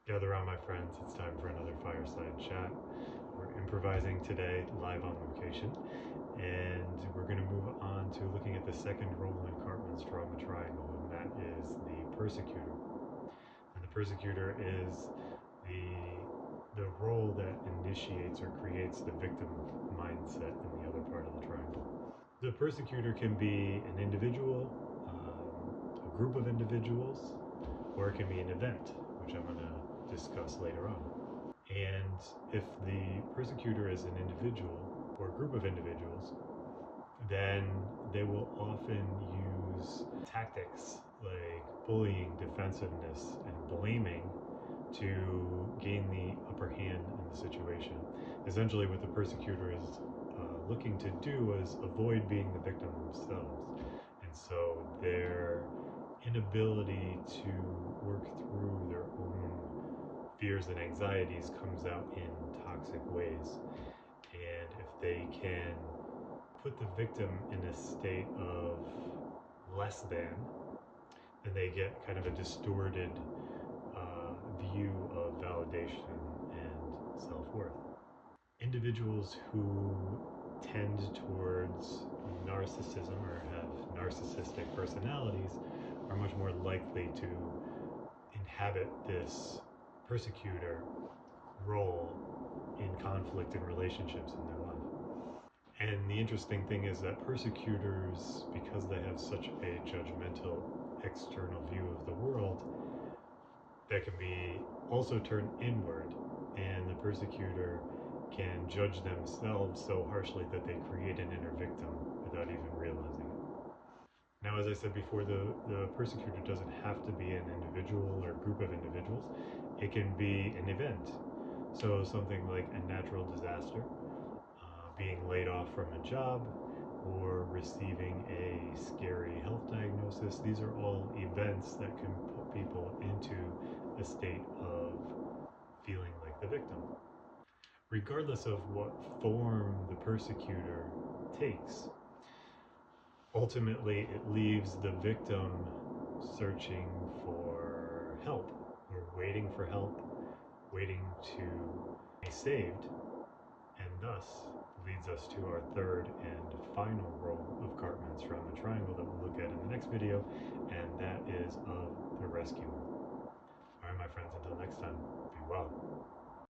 Gather around, my friends. It's time for another fireside chat. We're improvising today, live on location, and we're going to move on to looking at the second role in Karpman's Drama Triangle, and that is the Persecutor. And the Persecutor is the role that initiates or creates the victim mindset in the other part of the triangle. The Persecutor can be an individual, a group of individuals, or it can be an event, which I'm going to discuss later on. And if the persecutor is an individual or a group of individuals, then they will often use tactics like bullying, defensiveness, and blaming to gain the upper hand in the situation. Essentially, what the persecutor is looking to do is avoid being the victim themselves. And so their inability to work through their own fears and anxieties comes out in toxic ways. And if they can put the victim in a state of less than, then they get kind of a distorted view of validation and self-worth. Individuals who tend towards narcissism or have narcissistic personalities are much more likely to inhabit this persecutor role in conflict and relationships in their life. And the interesting thing is that persecutors, because they have such a judgmental external view of the world, that can be also turned inward, and the persecutor can judge themselves so harshly that they create an inner victim without even realizing it. Now, as I said before, the persecutor doesn't have to be an individual or group of individuals. It can be an event. So something like a natural disaster, being laid off from a job, or receiving a scary health diagnosis. These are all events that can put people into a state of feeling like the victim. Regardless of what form the persecutor takes, ultimately it leaves the victim searching for help, or waiting for help, waiting to be saved, and thus leads us to our third and final role of Karpman's Drama Triangle that we'll look at in the next video, and that is of the rescuer. Alright, my friends, until next time, be well.